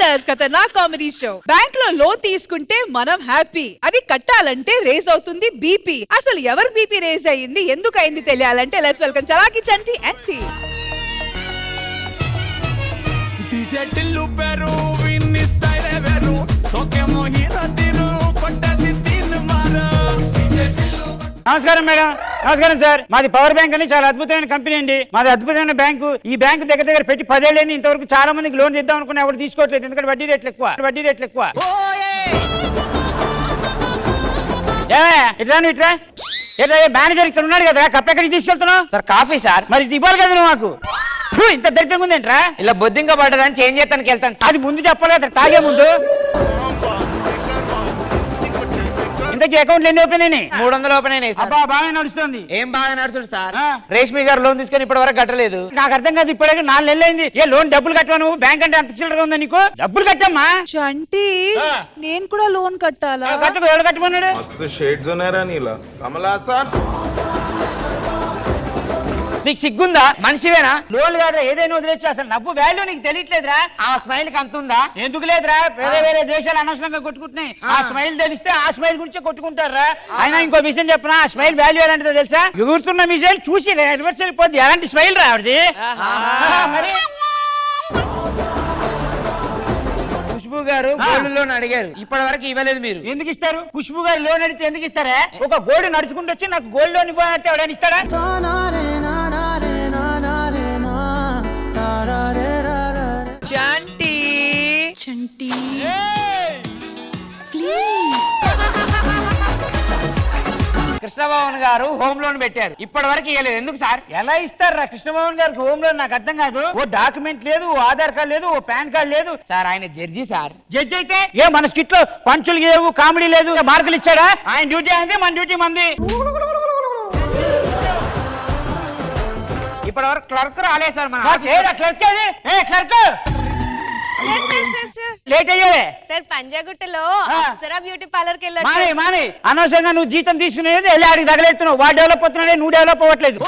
Jabardasth Khatarnak comedy show. Bank లో loan తీసుకుంటే మనం హ్యాపీ, అది కట్టాలంటే రేస్ అవుతుంది బీపీ. అసలు ఎవరు బీపీ రేస్ అయ్యింది, ఎందుకు అయింది తెలియాలంటే let's welcome Chalaki Chanti and team. నమస్కారం మేడం. నమస్కారం సార్. మాది పవర్ బ్యాంక్ అని చాలా అద్భుతమైన కంపెనీ అండి. మాది అద్భుతమైన బ్యాంకు. ఈ బ్యాంకు దగ్గర పెట్టి 10 ఏళ్ళని ఇంతవరకు చాలా మందికి లోన్ ఇద్దాం అనుకున్నా ఎవరు తీసుకోవట్లేదు, ఎందుకంటే వడ్డీ రేట్లు ఎక్కువ. ఇట్లా మేనేజర్ ఇక్కడ ఉన్నాడు కదా, కప్ ఎక్కడికి తీసుకెళ్తున్నావు? Sir coffee sir. మరి ఇది ఇవ్వాలి కదా నువ్వు మాకు. ఇంత దరిద్రం ఉందేంట్రా? ఇలా బొద్దింక పడ్డదని చేంజ్ చేస్తానికి వెళ్తాను. అది ముందు చెప్పాలి కదా, తాగే ముందు. ఇంతకీ అకౌంట్ ఎన్ని ఓపెన్ అయినాయి? 300 ఓపెన్ అయినాయి సార్. అబ్బా బాగా నడుస్తుంది. ఏం బాగా నడుస్తుంది సార్? రేష్మి గారు లోన్ తీసుకొని ఇప్పటి వరకు కట్టలేదు. నాకు అర్థం కాదు, ఇప్పటికే 4 నెలలు అయింది. ఏ లోన్ డబ్బులు కట్టవా నువ్వు? బ్యాంక్ అంటే అంత చిల్లర ఉందా నీకు? డబ్బులు కట్టమ్మా. చంటి నేను కూడా లోన్ కట్టాలా? కట్టుకో. ఎవరు కట్టమన్నాడు? నీకు సిగ్గుందా? మనిషివేనా? లోన్ కాదురా, ఏదైనా వదిలేచ్చు. అసలు నవ్వు వాల్యూ నీకు తెలియట్లేదురా. ఆ స్మైల్ కి అంత ఉందా? ఎందుకు లేదురా? వేరే దేశాలు అనవసరంగా కొట్టుకుంటున్నాయి. ఆ స్మైల్ తెలిస్తే ఆ స్మైల్ గురించి కొట్టుకుంటారా? అయినా ఇంకో విషయం చెప్పనా, ఆ స్మైల్ వాల్యూ ఎలాంటిదో తెలుసా? ఎగురుతున్న మిసైల్ చూసి రివర్స్ వెళ్ళిపోద్ది. ఎలాంటి స్మైల్ రావది. మరి ఖుష్బూ గారు గోల్డ్ లోన్ అడిగారు, ఇప్పటి వరకు ఇవ్వలేదు. మీరు ఎందుకు ఇస్తారు? ఖుష్బూ గారు లోన్ అడిగితే ఎందుకు ఇస్తారా? ఒక గోల్డ్ నడుచుకుంటూ వచ్చి నాకు గోల్డ్ లోన్ ఇవ్వాలంటే ఎవడని ఇస్తాడా? చంటి చంటి కృష్ణభవన్ గారు హోమ్ లోన్ పెట్టారు, ఇప్పటి వరకు ఇవ్వలేదు. ఎందుకు సార్? ఎలా ఇస్తారా కృష్ణమోహన్ గారికి హోమ్ లోన్? నాకు అర్థం కాదు. ఓ డాక్యుమెంట్ లేదు, ఓ ఆధార్ కార్డు లేదు, ఓ పాన్ కార్డు లేదు. సార్ ఆయన జడ్జి సార్. జడ్జి అయితే ఏ మన స్కిట్ లో పంచులు లేవు, కామెడీ లేదు, మార్కులు ఇచ్చాడా? ఆయన డ్యూటీ అయితే మన డ్యూటీ మంది. ఇప్పటి వరకు క్లర్క్ రాలేదు సార్. మన క్లర్క్ అది క్లర్క్ లేట్ అయ్యావే సార్. పంజాగుట్టలో అప్సరా బ్యూటీ పార్లర్ కి మానే అనవసరంగా నువ్వు జీతం తీసుకునేది వెళ్ళి ఆడికి తగలేస్తున్నావు. వాడు డెవలప్ అవుతున్నాడే, నువ్వు డెవలప్ అవ్వట్లేదు.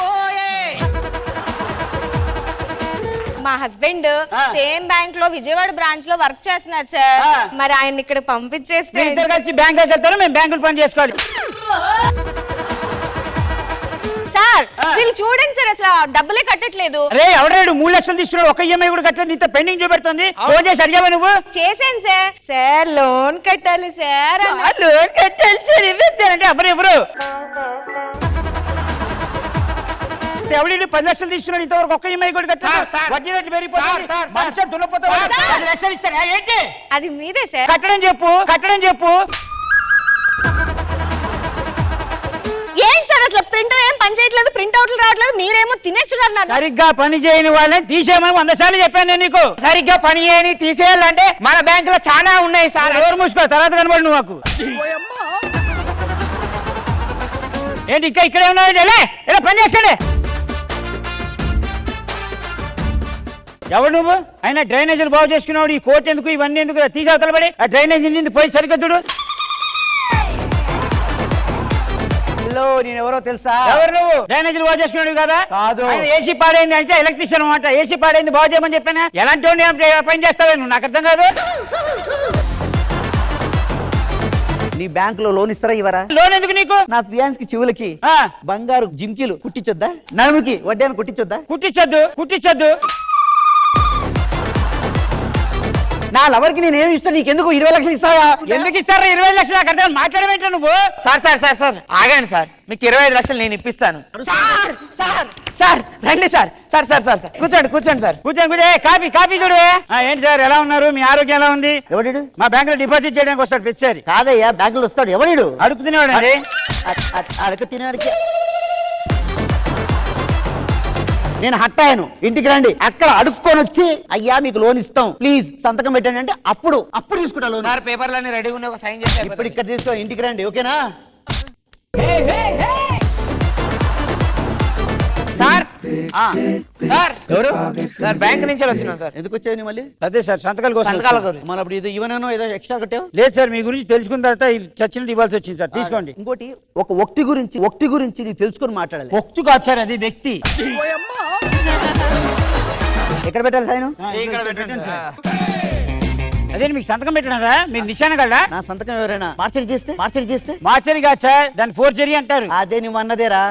మా హస్బెండ్ సేమ్ బ్యాంక్ లో విజయవాడ బ్రాంచ్ లో వర్క్ చేస్తున్నారు సార్. మరి ఆయన ఇక్కడ పంపించేస్తే ఇద్దరు కలిసి బ్యాంక్ వెళ్తారు, మేము బ్యాంకులు పని చేసుకోవాలి. సార్ వీళ్ళు చూడండి సార్, అసలు డబ్బులే కట్టట్లేదు. రే ఎవడాడు 3 లక్షలు తీసుకున్నాడు, ఒక ఈఎంఐ కూడా కట్టలేదు. ఇంత పెండింగ్ చూపెడుతుంది. ఫోన్ చేసి అడిగావా నువ్వు? చేశాను సార్. సార్ లోన్ కట్టాలి సార్. లోన్ కట్టాలి సార్. ఇవ్వండి. ఎవరు ఎవడి 10 లక్షలు తీసుకున్నాడు, ఇంతవరకు ఒక్క ఈఎంఐ కూడా కట్టాలి. వడ్డీ రేట్లు పెరిగిపోతాయి. మనిషి దున్నపోతాడు. 10 లక్షలు ఇస్తారు ఏంటి? అది మీదే సార్. కట్టడం చెప్పు. ఏం సార్ అసలు ప్రింటర్ ఏం పని చేయట్లేదు, ప్రింట్ అవుట్లు రావట్లేదు, మీరేమో తినేస్తున్నారు. సరిగ్గా పని చేయని వాళ్ళని తీసేయమని 100 సార్లు చెప్పాను నేను నీకు. సరిగ్గా పని చేయని తీసేయాలంటే మన బ్యాంక్ లో చాలా ఉన్నాయి సార్. ఎవరు మూసుకో, తర్వాత కనబడి నువ్వు నాకు. ఏంటి ఇక్కడే ఉన్నావు? ఇలా పని చేసుకోండి. ఎవరు నువ్వు? అయినా డ్రైనేజీలు బాగు చేసుకున్నావు. ఈ కోర్టు ఎందుకు, ఇవన్నీ ఎందుకు? తీసేవతల పడి ఆ డ్రైనేజీ నింది పోయి సరిగ్గా చూడు. నేను ఎవరో తెలుసా? ఎవరు నువ్వు? డ్రైనేజీలు బాగు చేసుకున్నాడు కదా? కాదు. ఏసీ పాడైంది అంటే ఎలక్ట్రీషియన్ అనమాట. ఏసీ పాడైంది బాగు చేయమని చెప్పానా? ఎలాంటి పని చేస్తావే నువ్వు? నాకు అర్థం కాదు. నీ బ్యాంక్ లో లోన్ ఇస్తారా ఇవరా? లోన్ ఎందుకు నీకు? నా ఫియాన్స్ కి చెవులకి బంగారు జిమ్కీలు కుట్టించొద్దా? నడుముకి వడ్డాను కుట్టించొద్దా? కుట్టించొద్దు. నా లవర్ కి నేను ఏమి ఇస్తాను, నీకెందుకు 20 లక్షలు ఇస్తావా? ఎందుకు ఇస్తారా 20 లక్షలు? నాకు అర్థం. మాట్లాడమేంటా నువ్వు? సార్ ఆగండి సార్, మీకు 25 లక్షలు నేను ఇప్పిస్తాను. సార్ రండి సార్. కూర్చోండి సార్. కూర్చోండి. కాఫీ చూడు. ఏంటి సార్, ఎలా ఉన్నారు? మీ ఆరోగ్యం ఎలా ఉంది? ఎవడు? మా బ్యాంక్ లో డిపాజిట్ చేయడానికి వస్తాడు ప్రతిసారి. కాదయ్యా, బ్యాంక్ లో వస్తాడు. ఎవడు? అడుగు తినేవాడండి. అడుగు తినేవాడికి నేను హట్టాయను. ఇంటికి రండి, అక్కడ అడుక్కొని వచ్చి అయ్యా మీకు లోన్ ఇస్తాం ప్లీజ్ సంతకం పెట్టండి అంటే అప్పుడు తీసుకుంటా లోన్. సార్ పేపర్లన్నీ రెడీగా ఉన్నాయి, ఒక సైన్ చేసి ఇప్పుడు ఇక్కడ తీసుకో. ఇంటికి రండి, ఓకేనా? సార్ ఎవరు? సార్ బ్యాంక్ నుంచి వచ్చినాం సార్. ఎందుకు వచ్చావు మళ్ళీ? అదే సార్, సంతకాల కోసం. మళ్ళీ అప్పుడు ఇది ఇవ్వనో ఏదో ఎక్స్ట్రా కట్టావు? లేదు సార్, మీ గురించి తెలుసుకున్న తర్వాత చచ్చినట్టు ఇవ్వాల్సి వచ్చింది సార్. తీసుకోండి. ఇంకోటి, ఒక వ్యక్తి గురించి నీకు తెలుసుకొని మాట్లాడాలి. వ్యక్తి కాదు సార్, అది వ్యక్తి. ఎక్కడ పెట్టాలి సైన్? ఇక్కడ పెట్టండి సార్. అదే మీకు సంతకం పెట్టినారా మీరు నిశాన కదా నా సంతకం ఎవరైనా మార్చడి చేస్తే మార్చరి కాదు సార్ దాన్ని ఫోర్జరీ అంటారు. అదే నువ్వు అన్నదేరా.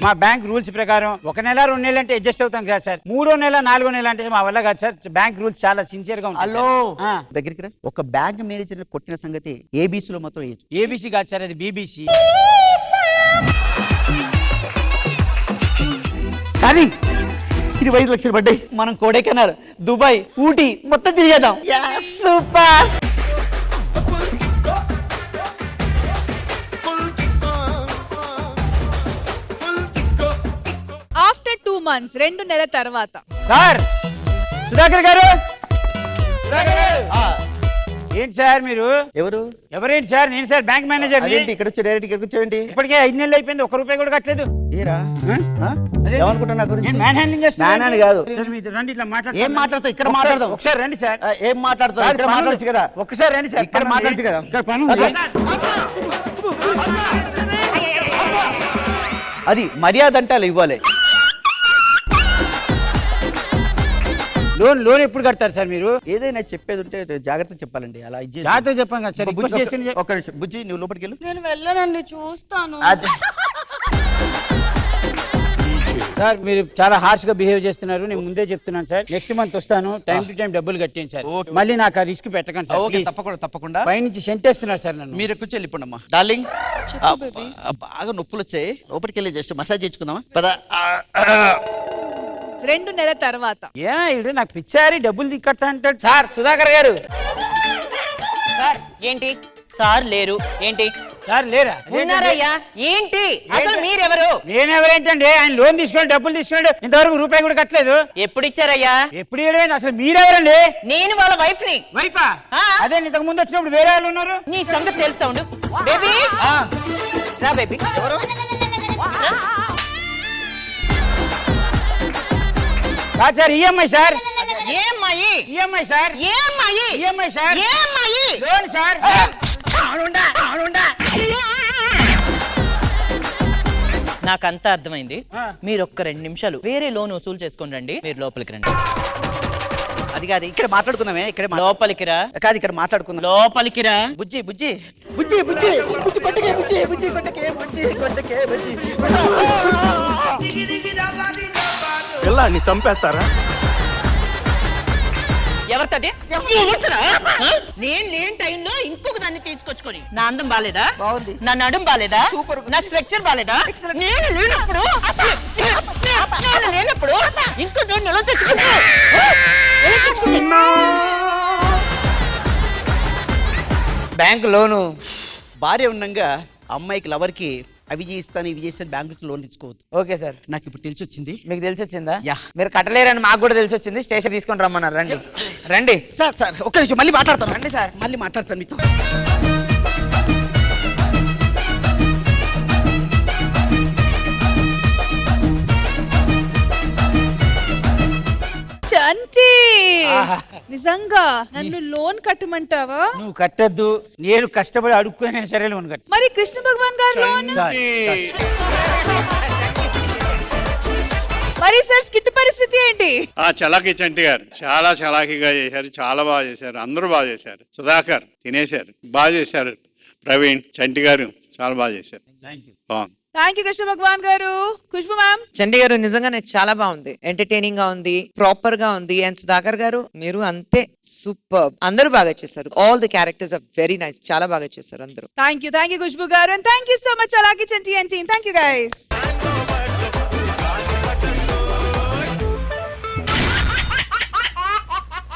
మా బ్యాంక్ రూల్స్ ప్రకారం 1 నెల 2 నెలలు అంటే అడ్జస్ట్ అవుతాం కదా సార్. 3వ నెల 4వ నెల అంటే మా వల్ల కాదు సార్. బ్యాంక్ రూల్స్ చాలా సిన్సియర్ గా ఉంటాయి. Hello sir. దగ్గరికి రా. ఒక బ్యాంక్ మేనేజర్ కొట్టిన సంగతి ఏబీసీ లో మొత్తం వేయచ్చు. ఏబీసీ కాదు సార్, అది బీబీసీ. కానీ 25 లక్షలు పడ్డాయి. మనం కొడైకెనాల్, దుబాయ్, ఊటీ మొత్తం తిరిగేద్దాం. సూపర్. ఆఫ్టర్ 2 months 2 నెలల తర్వాత సార్ సుధాకర్ గారు, ఏంటి సార్ మీరు? ఎవరు? ఎవరేంటి సార్? నేను సార్ బ్యాంక్ మేనేజర్. అదేంటి ఇక్కడ వచ్చి డైరెక్ట్ ఇక్కడికి వచ్చావేంటి? ఇప్పటికే 5 నెలలు అయిపోయింది, 1 రూపాయి కూడా కట్టలేదు. ఏరా అదే ఏమనుకుంటున్నా నా గురించి? నేను మ్యాన్ హ్యాండ్లింగ్ చేస్తాను. మ్యాన్ హ్యాండ్ కాదు. సార్ మీరు రండి, ఇట్లా ఏం మాట్లాడతావు? ఇక్కడ మాట్లాడదాం. ఒకసారి రండి సార్. ఏం మాట్లాడతావు? ఇక్కడ మాట్లాడచ్చు కదా. ఒకసారి రండి సార్. ఇక్కడ మాట్లాడచ్చు కదా. ఇక్కడ పని ఉంది. అది మర్యాద అంటే ఇవ్వాలి. లోన్ ఎప్పుడు కడతారు సార్ మీరు? ఏదైనా చెప్పేది ఉంటే జాగ్రత్త చెప్పాలండి. అలా జాగ్రత్తగా చెప్పాం కదా సార్. రిక్వెస్ట్ చేసి ఒక నిమిషం బుజ్జి, నువ్వు లోపలికి వెళ్ళు. నేను వెళ్ళనండి, చూస్తాను. అది సార్ మీరు చాలా హార్ష్ గా బిహేవ్ చేస్తున్నారు. నేను ముందే చెప్తున్నాను సార్. నెక్స్ట్ మంత్ వస్తాను, టైం టు టైం డబ్బులు కట్టేయండి సార్. మళ్ళీ నాకు ఆ రిస్క్ పెట్టకండి సార్. Okay, please. తప్పకుండా పైనుంచి సెంటేస్తున్నారు సార్ నన్ను. మీరు ఎక్కువ వెళ్ళిపోండి అమ్మా. డార్లింగ్, బాగా నొప్పులు వచ్చాయి, లోపలికి వెళ్ళి జస్ట్ మసాజ్ చేయించుకుందామా? పద. 2 నెలల తర్వాత ఇడు నాకు పిచ్చారి డబ్బులు దిక్కడతా అంటాడు. సార్ సుధాకర్ గారు. సార్ ఏంటి? సార్ లేరు ఏంటి? సార్ లేరా? ఉన్నారయ్యా. ఏంటి అసలు మీరెవరు? నేనెవరేంటండి? ఆయన లోన్ తీసుకొని డబ్బులు తీసుకున్నాడు, ఇంతవరకు రూపాయి కూడా కట్టలేదు. ఎప్పుడు ఇచ్చారయ్యా? ఎప్పుడు ఇవ్వలేదు. అసలు మీరెవరండి? నేను వాళ్ళ వైఫ్ ని. వైఫా? ఆ. అదే ఇంతకు ముందు వచ్చినప్పుడు వేరే వాళ్ళు ఉన్నారు. నీ సంగతి తెలుస్తా ఉండు. బేబీ రా బేబీ. ఎవరు? కాదు సార్, ఈఎంఐ సార్. ఏమ్మాయి? EMI sir. ఏమ్మాయి? EMI sir. ఏమ్మాయి? Loan sir. నాకంతా అర్థమైంది. మీరు ఒక్క 2 నిమిషాలు వేరే లోన్ వసూలు చేసుకొని రండి. మీరు లోపలికి రండి. అది కాదు, ఇక్కడ మాట్లాడుకుందామే. ఇక్కడ లోపలికి రా. కాదు, ఇక్కడ మాట్లాడుకుందాం. లోపలికి రా. బుజ్జి బుజ్జి బుజ్జి బుజ్జి బుజ్జి కొట్టకే బుజ్జి బుజ్జి కొట్టకే బుజ్జి కొట్టకే బుజ్జి. పిల్లాన్ని చంపేస్తారా? ఎవరితది? నేను లేని టైంలో ఇంకొక దాన్ని తీసుకొచ్చుకొని. నా అందం బాలేదా? బాగుంది. నా నడుం బాలేదా? నా స్ట్రక్చర్ బాలేదా? నేను లేనప్పుడు ఇంకో దాన్ని ఎలా తెచ్చుకుంటా? బ్యాంక్ లోను భార్య ఉండగా అమ్మాయికి లవర్కి అవి చేస్తాను ఇవి చేస్తాను బ్యాంక్ నుంచి లోన్ తెచ్చుకోవద్దు. Okay sir. నాకు ఇప్పుడు తెలిసి వచ్చింది. మీకు తెలిసి వచ్చిందా? యా. మీరు కట్టలేరని మాకు కూడా తెలిసి వచ్చింది. స్టేషన్ తీసుకొని రమ్మన్నారు. రండి రండి సార్ ఒక్క నిమిషం, మళ్ళీ మాట్లాడతాను. రండి సార్. మళ్ళీ మాట్లాడతాను మీతో. చంటి, నిజంగా నన్ను లోన్ కట్టమంటావా? నువ్వు కట్టద్దు, నేను కష్టపడి అడుక్కునే సరే లోన్ కట్ట. మరి కృష్ణ భగవాన్ గారు లోన్? మరి సార్ స్కిట్ పరిస్థితి ఏంటి? చలాకీ చంటి గారు చాలా చలాకీగా చేశారు, చాలా బాగా చేశారు, అందరూ బాగా చేశారు. సుధాకర్ తినేశారు, బాగా చేశారు. ప్రవీణ్, చంటి గారు చాలా బాగా చేశారు. బాగుంది. థ్యాంక్ యూ కృష్ణ భగవాన్ గారు. ఖుష్బు మ్యామ్. చండి గారు నిజంగానే చాలా బాగుంది, ఎంటర్టైనింగ్ గా ఉంది, ప్రాపర్ గా ఉంది. అండ్ సుధాకర్ గారు మీరు అంతే సూపర్. అందరూ బాగా చేశారు. All the characters are very nice. చాలా బాగా చేశారు అందరూ. Thank you Khushbu garu. And thank you so much అలాగే Chanti and team. Thank you guys.